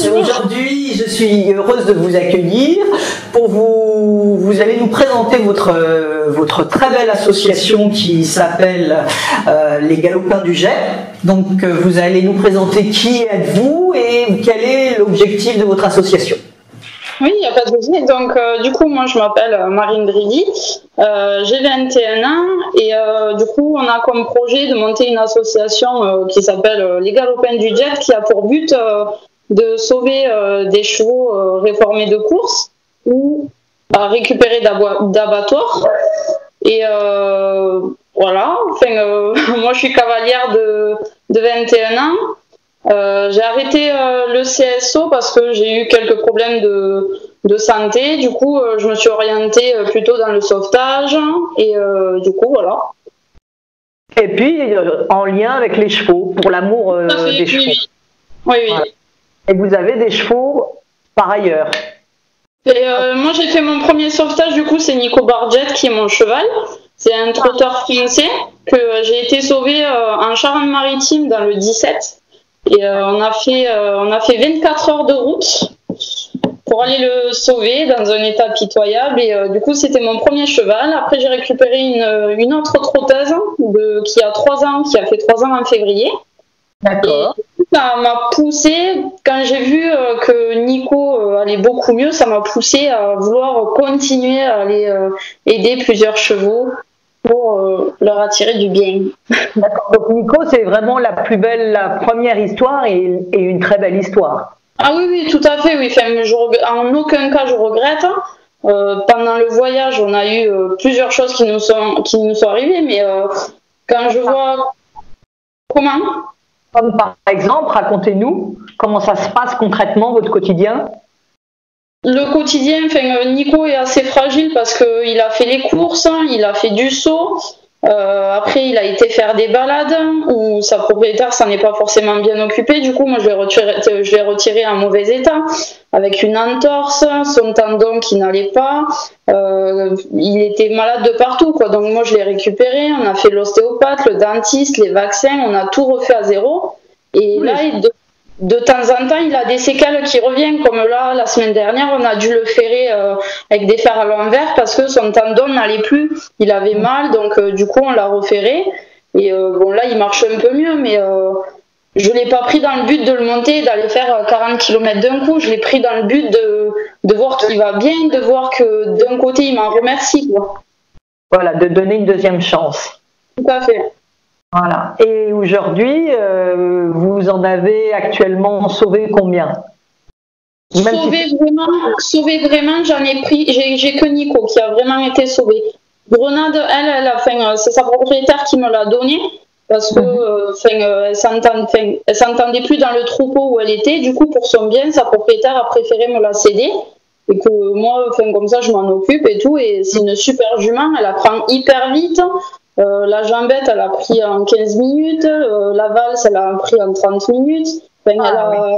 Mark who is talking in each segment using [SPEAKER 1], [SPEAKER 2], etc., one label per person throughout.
[SPEAKER 1] Bonjour. Aujourd'hui, je suis heureuse de vous accueillir pour vous allez nous présenter votre très belle association qui s'appelle les Galopins du Gers. Donc, vous allez nous présenter qui êtes-vous et quel est l'objectif de votre association.
[SPEAKER 2] Oui, il n'y a pas de souci. Donc, du coup, moi, je m'appelle Marine Bridi, j'ai 21 ans et du coup, on a comme projet de monter une association qui s'appelle les Galopins du Gers, qui a pour but de sauver des chevaux réformés de course ou récupérés d'abattoirs. Et voilà, enfin, moi, je suis cavalière de 21 ans. J'ai arrêté le CSO parce que j'ai eu quelques problèmes de santé. Du coup, je me suis orientée plutôt dans le sauvetage et du coup, voilà.
[SPEAKER 1] Et puis, en lien avec les chevaux, pour l'amour des chevaux.
[SPEAKER 2] Oui, oui.
[SPEAKER 1] Voilà. Et vous avez des chevaux par ailleurs.
[SPEAKER 2] Et moi, j'ai fait mon premier sauvetage, du coup, c'est Nico Barget qui est mon cheval. C'est un trotteur français que j'ai été sauvée en Charente-Maritime dans le 17. Et on a fait 24 heures de route pour aller le sauver dans un état pitoyable. Et du coup, c'était mon premier cheval. Après, j'ai récupéré une autre trotteuse qui a 3 ans, qui a fait 3 ans en février.
[SPEAKER 1] D'accord.
[SPEAKER 2] Et ça m'a poussé, quand j'ai vu que Nico allait beaucoup mieux, ça m'a poussé à vouloir continuer à aller aider plusieurs chevaux pour leur attirer du bien.
[SPEAKER 1] D'accord. Donc Nico, c'est vraiment la première histoire et une très belle histoire.
[SPEAKER 2] Ah oui, oui, tout à fait, oui. Enfin, en aucun cas je regrette. Pendant le voyage, on a eu plusieurs choses qui nous sont arrivées, mais quand je vois... Comment ?
[SPEAKER 1] Comme par exemple, racontez-nous comment ça se passe concrètement, votre quotidien.
[SPEAKER 2] Le quotidien, enfin, Nico est assez fragile parce qu'il a fait les courses, il a fait du saut. Après, il a été faire des balades où sa propriétaire s'en est pas forcément bien occupée. Du coup, moi, je l'ai retiré en mauvais état avec une entorse, son tendon qui n'allait pas. Il était malade de partout, quoi. Donc, moi, je l'ai récupéré. On a fait l'ostéopathe, le dentiste, les vaccins. On a tout refait à zéro. Et oui. Là, de temps en temps, il a des séquelles qui reviennent, comme là, la semaine dernière, on a dû le ferrer avec des fers à l'envers parce que son tendon n'allait plus, il avait mal, donc du coup, on l'a referré. Et bon, là, il marche un peu mieux, mais je ne l'ai pas pris dans le but de le monter et d'aller faire 40 km d'un coup, je l'ai pris dans le but de voir qu'il va bien, de voir que d'un côté, il m'en remercie, quoi.
[SPEAKER 1] Voilà, de donner une deuxième chance.
[SPEAKER 2] Tout à fait.
[SPEAKER 1] Voilà. Et aujourd'hui, vous en avez actuellement sauvé combien?
[SPEAKER 2] Sauvé vraiment, j'en ai pris. J'ai que Nico qui a vraiment été sauvé. Grenade, c'est sa propriétaire qui me l'a donné parce que elle s'entendait plus dans le troupeau où elle était. Du coup, pour son bien, sa propriétaire a préféré me la céder. Et que moi, comme ça, je m'en occupe et tout. Et c'est une super jument, elle apprend hyper vite. La jambette, elle a pris en 15 minutes. La valse, elle a pris en 30 minutes. Enfin,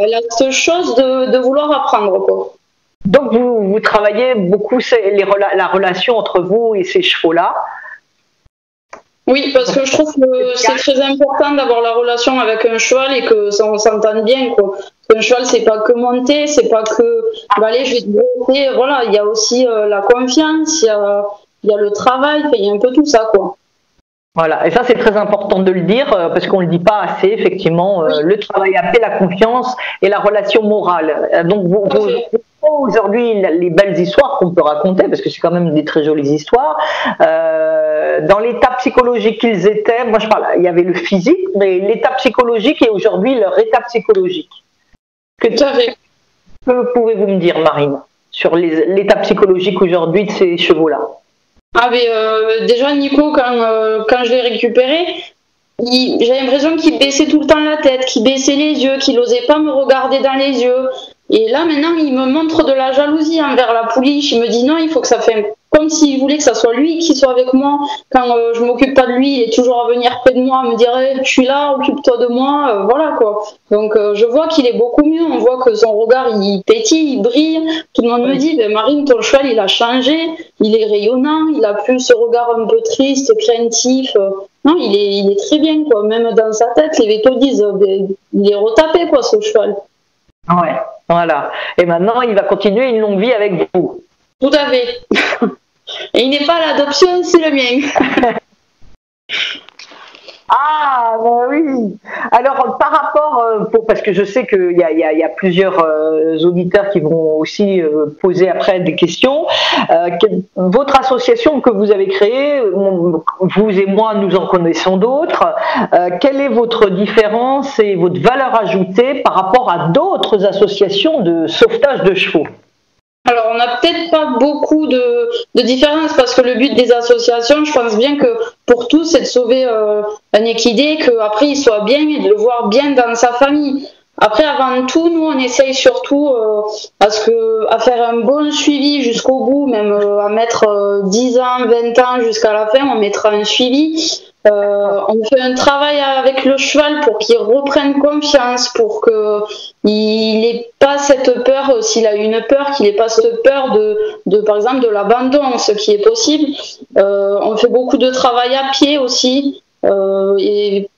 [SPEAKER 2] elle a cette chose de vouloir apprendre, quoi.
[SPEAKER 1] Donc, vous travaillez beaucoup la relation entre vous et ces chevaux-là.
[SPEAKER 2] Oui, parce que je trouve que c'est très important d'avoir la relation avec un cheval et que ça, on s'entende bien, quoi. Un cheval, c'est pas que monter, c'est pas que allez, je vais te monter. Voilà, il y a aussi la confiance, il y a le travail, il y a un peu tout ça, quoi.
[SPEAKER 1] Voilà, et ça c'est très important de le dire parce qu'on ne le dit pas assez, effectivement, oui. Le travail après, la confiance et la relation morale. Donc aujourd'hui, les belles histoires qu'on peut raconter, parce que c'est quand même des très jolies histoires, dans l'état psychologique qu'ils étaient, moi je parle, il y avait le physique, mais l'état psychologique et aujourd'hui leur état psychologique. Que pouvez-vous me dire, Marine, sur l'état psychologique aujourd'hui de ces chevaux-là?
[SPEAKER 2] Ah mais déjà Nico, quand je l'ai récupéré, j'ai l'impression qu'il baissait tout le temps la tête, qu'il baissait les yeux, qu'il n'osait pas me regarder dans les yeux. Et là maintenant il me montre de la jalousie envers la pouliche. Il me dit non, il faut que ça fasse comme s'il voulait que ça soit lui qui soit avec moi. Quand je m'occupe pas de lui, il est toujours à venir près de moi, à me dire hey, je suis là, occupe-toi de moi, voilà quoi. Donc je vois qu'il est beaucoup mieux, on voit que son regard il pétille, il brille. Tout le monde me dit Marine, ton cheval il a changé, il est rayonnant, il a plus ce regard un peu triste, craintif. Non, il est très bien quoi, même dans sa tête, les vétos disent il est retapé quoi ce cheval.
[SPEAKER 1] Ouais, voilà. Et maintenant, il va continuer une longue vie avec vous.
[SPEAKER 2] Tout à fait. Et il n'est pas à l'adoption, c'est le mien.
[SPEAKER 1] Ah, ben oui. Alors, par rapport, parce que je sais qu'il y a plusieurs auditeurs qui vont aussi poser après des questions. Votre association que vous avez créée, vous et moi, nous en connaissons d'autres. Quelle est votre différence et votre valeur ajoutée par rapport à d'autres associations de sauvetage de chevaux?
[SPEAKER 2] Alors, on n'a peut-être pas beaucoup de différence parce que le but des associations, je pense bien que pour tous, c'est de sauver un équidé, qu'après il soit bien et de le voir bien dans sa famille. Après, avant tout, nous, on essaye surtout à faire un bon suivi jusqu'au bout, même à mettre 10 ans, 20 ans jusqu'à la fin, on mettra un suivi. On fait un travail avec le cheval pour qu'il reprenne confiance, pour qu'il n'ait pas cette peur, s'il a une peur, qu'il n'ait pas cette peur par exemple, de l'abandon, ce qui est possible. On fait beaucoup de travail à pied aussi, et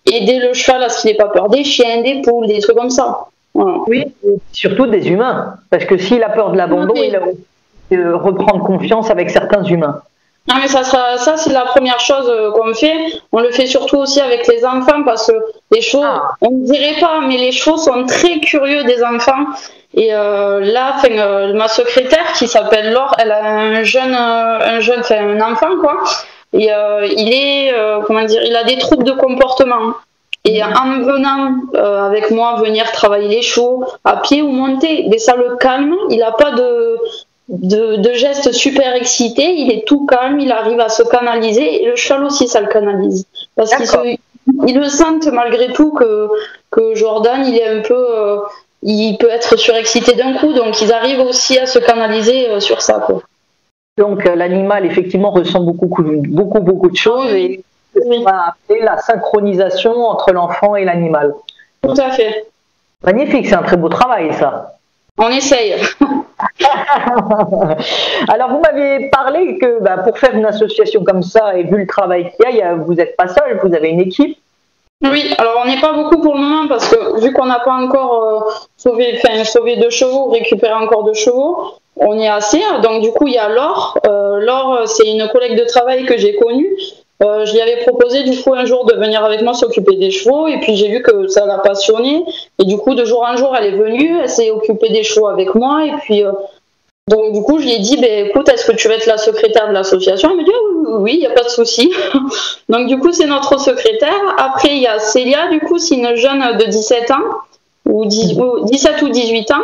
[SPEAKER 2] aider le cheval à ce qu'il n'ait pas peur des chiens, des poules, des trucs comme ça. Voilà.
[SPEAKER 1] Oui, surtout des humains, parce que s'il a peur de l'abandon, il a reprendre confiance avec certains humains.
[SPEAKER 2] Non mais ça c'est la première chose qu'on fait. On le fait surtout aussi avec les enfants parce que les chevaux, on ne dirait pas, mais les chevaux sont très curieux des enfants. Et là, ma secrétaire qui s'appelle Laure, elle a un enfant quoi. Et il a des troubles de comportement. Et en venant avec moi venir travailler les chevaux à pied ou monter, mais ça le calme. Il n'a pas de gestes super excités, il est tout calme, il arrive à se canaliser et le cheval aussi ça le canalise parce qu'ils le sentent malgré tout que Jordan il est un peu il peut être surexcité d'un coup, donc ils arrivent aussi à se canaliser sur ça quoi.
[SPEAKER 1] Donc l'animal effectivement ressent beaucoup de choses et on va appeler la synchronisation entre l'enfant et l'animal.
[SPEAKER 2] Tout à fait.
[SPEAKER 1] Magnifique, c'est un très beau travail ça.
[SPEAKER 2] On essaye.
[SPEAKER 1] Alors vous m'avez parlé que pour faire une association comme ça et vu le travail qu'il y a, vous n'êtes pas seul, vous avez une équipe.
[SPEAKER 2] Oui, alors on n'est pas beaucoup pour le moment parce que vu qu'on n'a pas encore sauvé de chevaux, récupéré encore de chevaux, on est assez. Donc du coup il y a Laure. Laure c'est une collègue de travail que j'ai connue. Je lui avais proposé du coup un jour de venir avec moi s'occuper des chevaux et puis j'ai vu que ça l'a passionnée et du coup de jour en jour elle est venue, elle s'est occupée des chevaux avec moi et puis donc du coup je lui ai dit écoute est-ce que tu veux être la secrétaire de l'association? Elle me dit oui, il n'y a pas de souci. Donc du coup c'est notre secrétaire. Après il y a Célia, du coup c'est une jeune de 17 ans ou 17 ou 18 ans.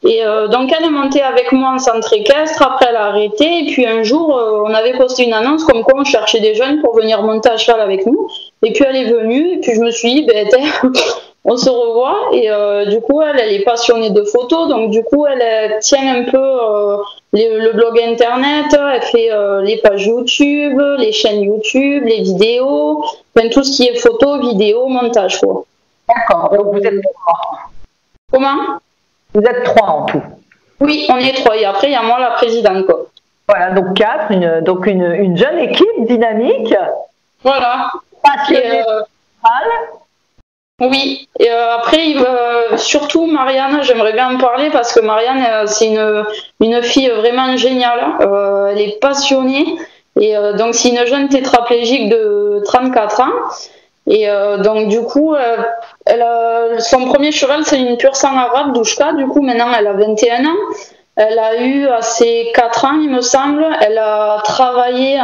[SPEAKER 2] Et donc elle est montée avec moi en centre équestre, après elle a arrêté et puis un jour on avait posté une annonce comme quoi on cherchait des jeunes pour venir monter à cheval avec nous et puis elle est venue et puis je me suis dit on se revoit et du coup elle est passionnée de photos donc du coup elle tient un peu le blog internet, elle fait les pages YouTube, les chaînes YouTube, les vidéos, enfin tout ce qui est photo, vidéo, montage quoi.
[SPEAKER 1] D'accord, donc vous êtes trois.
[SPEAKER 2] Comment?
[SPEAKER 1] Vous êtes trois en tout.
[SPEAKER 2] Oui, on est trois. Et après, il y a moi, la présidente. Quoi.
[SPEAKER 1] Voilà, donc quatre, une jeune équipe dynamique.
[SPEAKER 2] Voilà.
[SPEAKER 1] Passionnée.
[SPEAKER 2] Oui. Et après, surtout Marianne, j'aimerais bien en parler parce que Marianne, c'est une fille vraiment géniale. Elle est passionnée. Et donc, c'est une jeune tétraplégique de 34 ans. Et donc du coup, son premier cheval c'est une pure sang arabe, Douchka, du coup maintenant elle a 21 ans. Elle a eu à ses 4 ans il me semble, elle a travaillé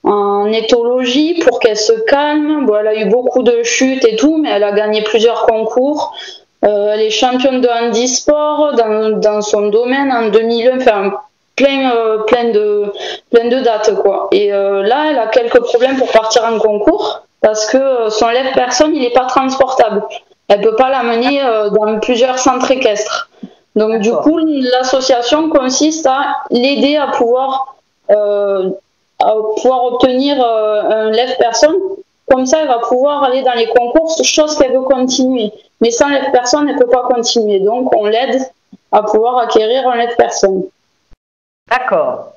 [SPEAKER 2] en éthologie pour qu'elle se calme. Bon, elle a eu beaucoup de chutes et tout, mais elle a gagné plusieurs concours. Elle est championne de handisport dans son domaine en 2001, enfin plein de dates quoi. Et là elle a quelques problèmes pour partir en concours. Parce que son lève-personne, il n'est pas transportable. Elle ne peut pas l'amener dans plusieurs centres équestres. Donc du coup, l'association consiste à l'aider à pouvoir obtenir un lève-personne. Comme ça, elle va pouvoir aller dans les concours, chose qu'elle veut continuer. Mais sans lève-personne, elle ne peut pas continuer. Donc on l'aide à pouvoir acquérir un lève-personne.
[SPEAKER 1] D'accord.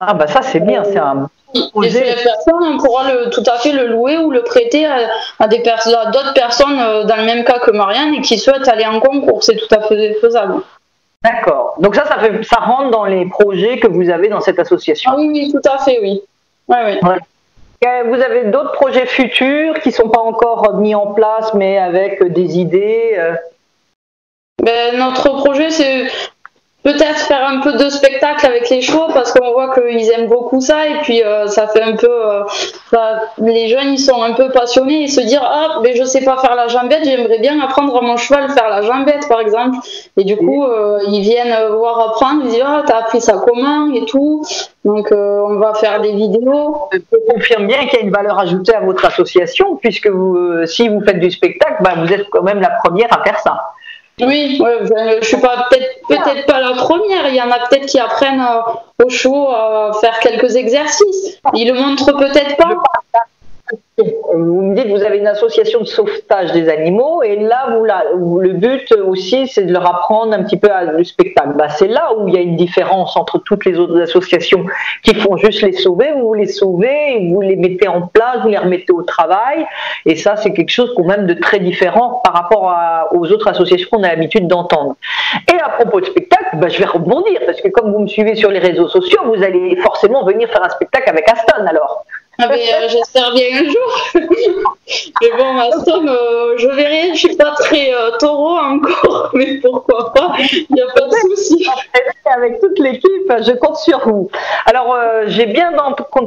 [SPEAKER 1] Ah bah ça c'est bien, c'est un
[SPEAKER 2] et ces personnes, on pourra tout à fait le louer ou le prêter à d'autres personnes dans le même cas que Marianne et qui souhaitent aller en concours. C'est tout à fait faisable.
[SPEAKER 1] D'accord. Donc ça rentre dans les projets que vous avez dans cette association.
[SPEAKER 2] Ah oui, oui, tout à fait, oui. Ouais.
[SPEAKER 1] Vous avez d'autres projets futurs qui ne sont pas encore mis en place, mais avec des idées
[SPEAKER 2] Notre projet, c'est peut-être faire un peu de spectacle avec les chevaux parce qu'on voit qu'ils aiment beaucoup ça et puis ça fait un peu les jeunes ils sont un peu passionnés et se dire ah mais je sais pas faire la jambette, j'aimerais bien apprendre à mon cheval à faire la jambette par exemple, et du coup ils viennent voir apprendre, ils disent ah t'as appris ça comment et tout, donc on va faire des vidéos.
[SPEAKER 1] Je confirme bien qu'il y a une valeur ajoutée à votre association puisque si vous faites du spectacle, vous êtes quand même la première à faire ça.
[SPEAKER 2] Oui, je suis peut-être pas la première. Il y en a peut-être qui apprennent aux chevaux à faire quelques exercices. Ils le montrent peut-être pas.
[SPEAKER 1] Vous me dites que vous avez une association de sauvetage des animaux et là, le but aussi, c'est de leur apprendre un petit peu le spectacle. C'est là où il y a une différence entre toutes les autres associations qui font juste les sauver. Vous les sauvez, vous les mettez en place, vous les remettez au travail et ça, c'est quelque chose quand même de très différent par rapport aux autres associations qu'on a l'habitude d'entendre. Et à propos de spectacle, je vais rebondir parce que comme vous me suivez sur les réseaux sociaux, vous allez forcément venir faire un spectacle avec Aston alors.
[SPEAKER 2] J'espère bien un jour. Mais bon, Aston, je verrai. Je suis pas très taureau encore, mais pourquoi pas. Il n'y a pas de souci.
[SPEAKER 1] Avec toute l'équipe, je compte sur vous. Alors, j'ai bien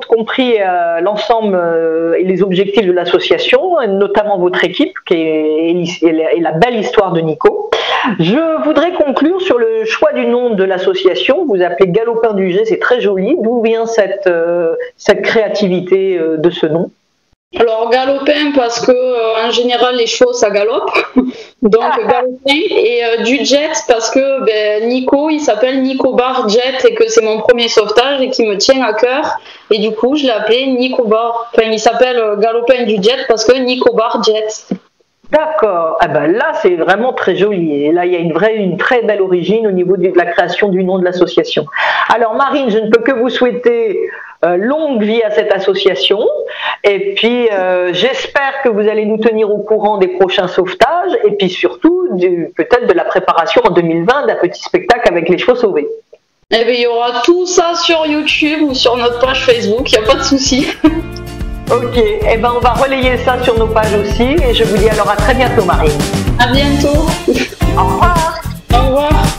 [SPEAKER 1] compris l'ensemble et les objectifs de l'association, notamment votre équipe, qui est la belle histoire de Nico. Je voudrais conclure sur le choix du nom de l'association. Vous appelez Galopin du Jet, c'est très joli. D'où vient cette créativité de ce nom?
[SPEAKER 2] Alors galopin parce que en général les chevaux ça galope, donc galopin, et du jet parce que Nico il s'appelle Nico Bar Jet et que c'est mon premier sauvetage et qui me tient à cœur et du coup je l'ai appelé Nico Bar. Enfin il s'appelle galopin du jet parce que Nico Bar Jet.
[SPEAKER 1] D'accord. Là, c'est vraiment très joli. Et là, il y a une très belle origine au niveau de la création du nom de l'association. Alors, Marine, je ne peux que vous souhaiter longue vie à cette association. Et puis, j'espère que vous allez nous tenir au courant des prochains sauvetages. Et puis, surtout, peut-être de la préparation en 2020 d'un petit spectacle avec les chevaux sauvés.
[SPEAKER 2] Eh bien, il y aura tout ça sur YouTube ou sur notre page Facebook. Il n'y a pas de souci.
[SPEAKER 1] Ok, on va relayer ça sur nos pages aussi et je vous dis alors à très bientôt Marine.
[SPEAKER 2] À bientôt.
[SPEAKER 1] Au revoir.
[SPEAKER 2] Au revoir.